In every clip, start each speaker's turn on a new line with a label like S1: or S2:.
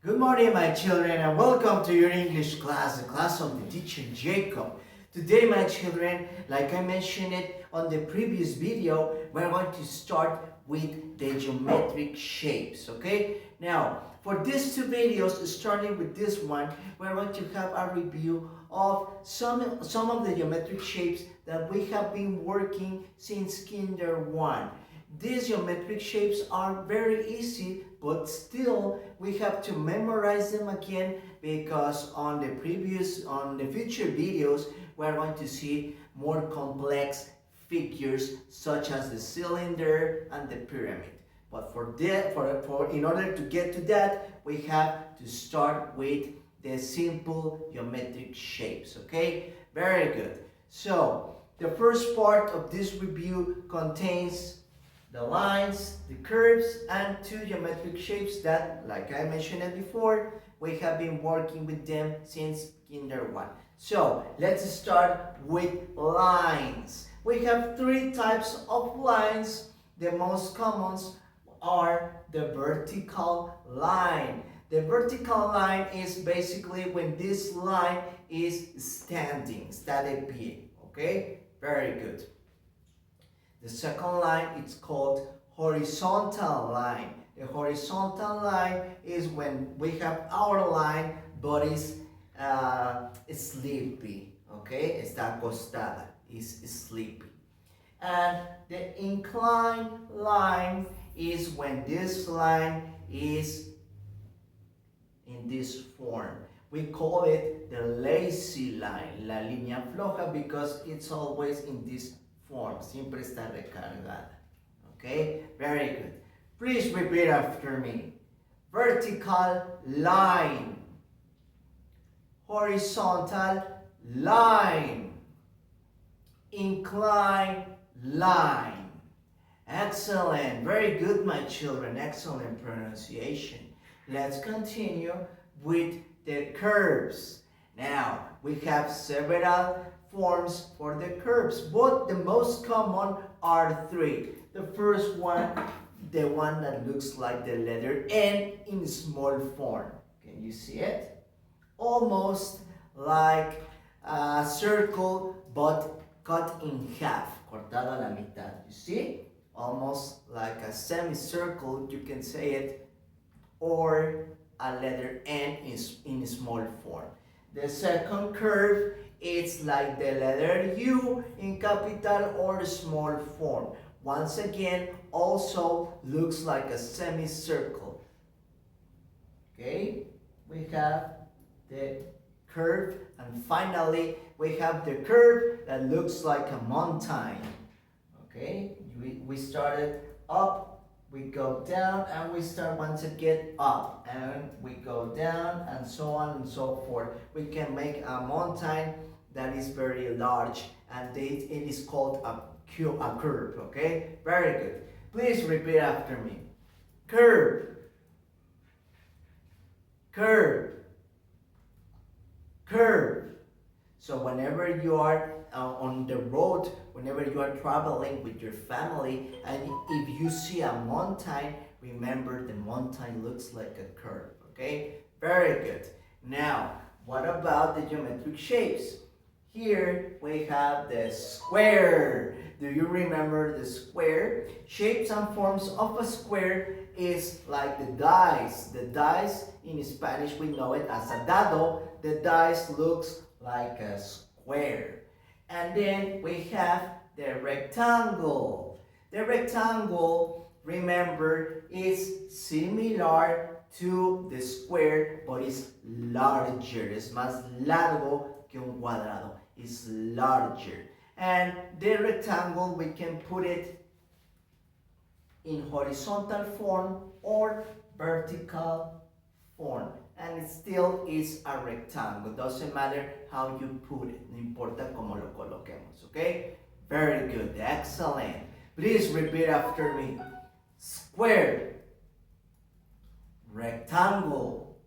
S1: Good morning, my children, and welcome to your English class, the class of the teacher Jacob. Today, my children, like I mentioned it on the previous video, we're going to start with the geometric shapes, okay? Now, for these two videos, starting with this one, we're going to have a review of some of the geometric shapes that we have been working since Kinder 1. These geometric shapes are very easy, but still we have to memorize them again because on the future videos we're going to see more complex figures such as the cylinder and the pyramid. But in order to get to that, we have to start with the simple geometric shapes, okay? Very good. So the first part of this review contains the lines, the curves, and two geometric shapes that, like I mentioned it before, we have been working with them since Kinder 1. So let's start with lines. We have three types of lines. The most common are the vertical line. The vertical line is basically when this line is standing, está de pie, okay? Very good. The second line is called horizontal line. The horizontal line is when we have our line but is sleepy, okay? Está acostada, is sleepy. And the inclined line is when this line is in this form. We call it the lazy line, la línea floja, because it's always in this form, siempre está recargada. Okay, very good. Please repeat after me. Vertical line, horizontal line, inclined line. Excellent, very good, my children. Excellent pronunciation. Let's continue with the curves. Now, we have several forms for the curves, but the most common are three. The first one, the one that looks like the letter N in small form. Can you see it? Almost like a circle, but cut in half, cortado a la mitad. You see? Almost like a semicircle, you can say it, or a letter N in small form. The second curve, it's like the letter U in capital or small form. Once again, also looks like a semicircle. Okay, we have the curve, and finally we have the curve that looks like a mountain. Okay, we started up, we go down, and we start once again up, and we go down, and so on and so forth. We can make a mountain that is very large, and it is called a curve, okay? Very good. Please repeat after me. Curve, curve, curve. So whenever you are on the road, whenever you are traveling with your family, and if you see a mountain, remember the mountain looks like a curve, okay? Very good. Now, what about the geometric shapes? Here we have the square. Do you remember the square? Shapes and forms of a square is like the dice. The dice, in Spanish we know it as a dado. The dice looks like a square. And then we have the rectangle. The rectangle, remember, is similar to the square, but it's larger. Es más largo que un cuadrado. It's larger. And the rectangle, we can put it in horizontal form or vertical form. And it still is a rectangle. Doesn't matter how you put it. No importa cómo lo coloquemos. Okay? Very good. Excellent. Please repeat after me. Square, rectangle,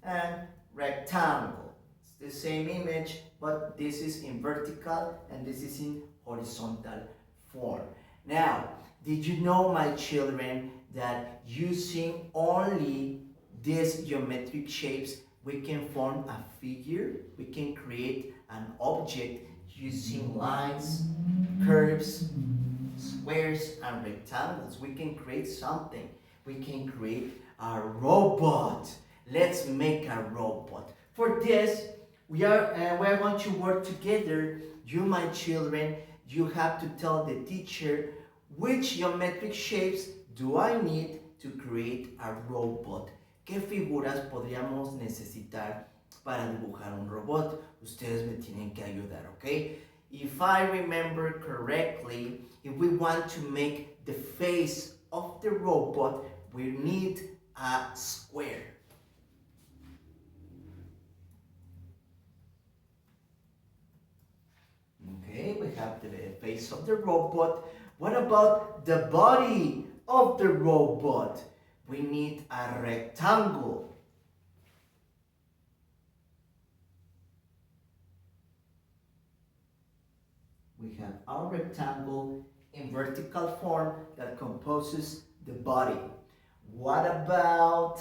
S1: and rectangle. It's the same image, but this is in vertical and this is in horizontal form. Now, did you know, my children, that using only these geometric shapes, we can form a figure, we can create an object using lines, curves, squares, and rectangles. We can create something. We can create a robot. Let's make a robot. For this, we are going to work together. You, my children, you have to tell the teacher which geometric shapes do I need to create a robot. ¿Qué figuras podríamos necesitar para dibujar un robot? Ustedes me tienen que ayudar, ¿ok? If I remember correctly, if we want to make the face of the robot, we need a square. Okay, we have the face of the robot. What about the body of the robot? We need a rectangle. We have our rectangle in vertical form that composes the body. What about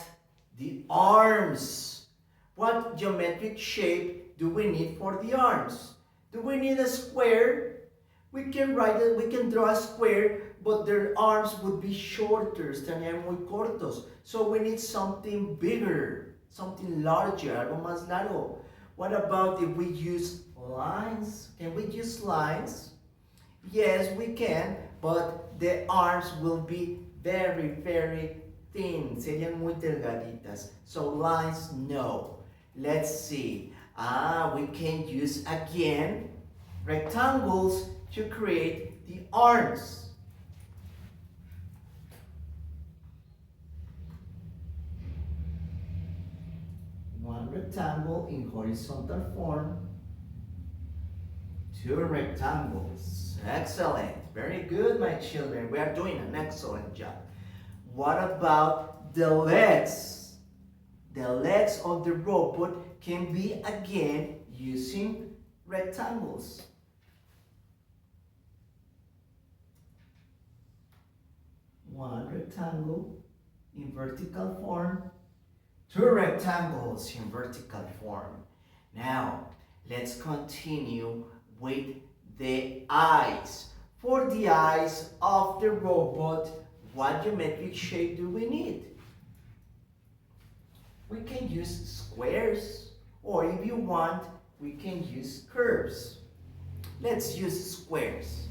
S1: the arms? What geometric shape do we need for the arms? Do we need a square? We can draw a square, but their arms would be shorter, estarían muy cortos. So we need something bigger, something larger, algo más largo. What about if we use lines? Can we use lines? Yes, we can, but the arms will be very, very thin, serían muy delgaditas. So lines, no. Let's see. We can use again rectangles to create the arms. One rectangle in horizontal form, two rectangles. Excellent. Very good, my children. We are doing an excellent job. What about the legs? The legs of the robot can be again using rectangles. One rectangle in vertical form, two rectangles in vertical form. Now, let's continue with the eyes. For the eyes of the robot, what geometric shape do we need? We can use squares, or if you want, we can use curves. Let's use squares.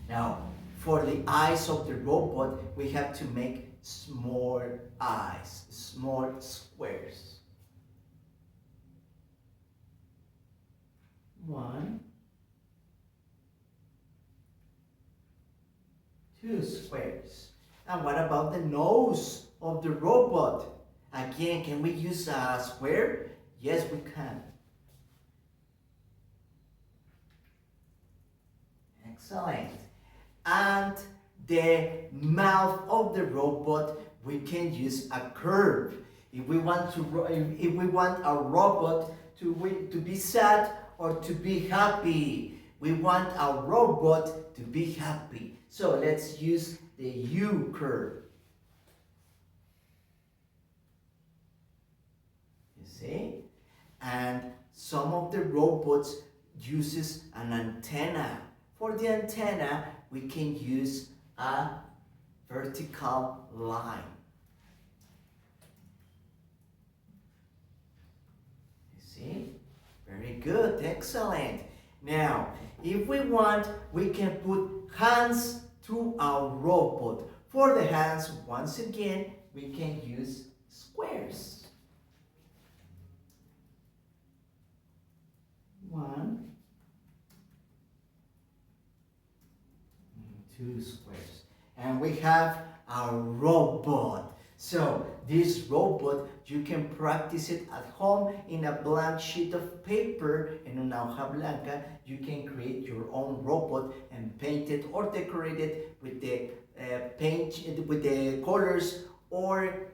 S1: Now, for the eyes of the robot, we have to make small eyes, small squares. One, two squares. And what about the nose of the robot? Again, can we use a square? Yes, we can. Excellent. And the mouth of the robot, we can use a curve. If we want a robot to be sad or to be happy, we want our robot to be happy. So let's use the U curve. You see? And some of the robots uses an antenna. For the antenna, we can use a vertical line. You see? Very good, excellent. Now, if we want, we can put hands to our robot. For the hands, once again, we can use squares. One, two squares. And we have our robot. So this robot, you can practice it at home in a blank sheet of paper, en una hoja blanca. You can create your own robot and paint it or decorate it with the with the colors or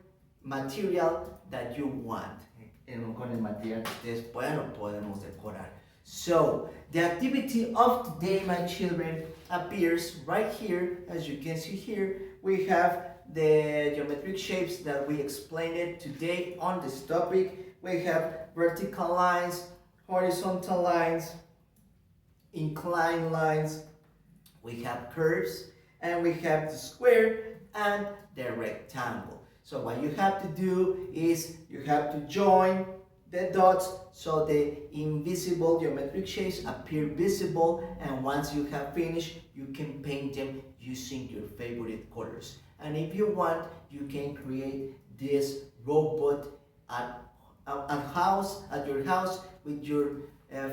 S1: material that you want. Con el material que ustedes puedan o podemos decorar. So, the activity of today, my children, appears right here. As you can see here, we have the geometric shapes that we explained it today on this topic. We have vertical lines, horizontal lines, inclined lines, we have curves, and we have the square and the rectangle. So what you have to do is you have to join the dots so the invisible geometric shapes appear visible, and once you have finished, you can paint them using your favorite colors. And if you want, you can create this robot at your house with your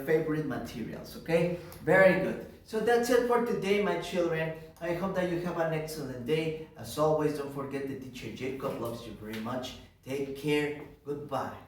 S1: favorite materials. Okay, very good. So that's it for today, my children. I hope that you have an excellent day. As always, don't forget that teacher Jacob loves you very much. Take care. Goodbye.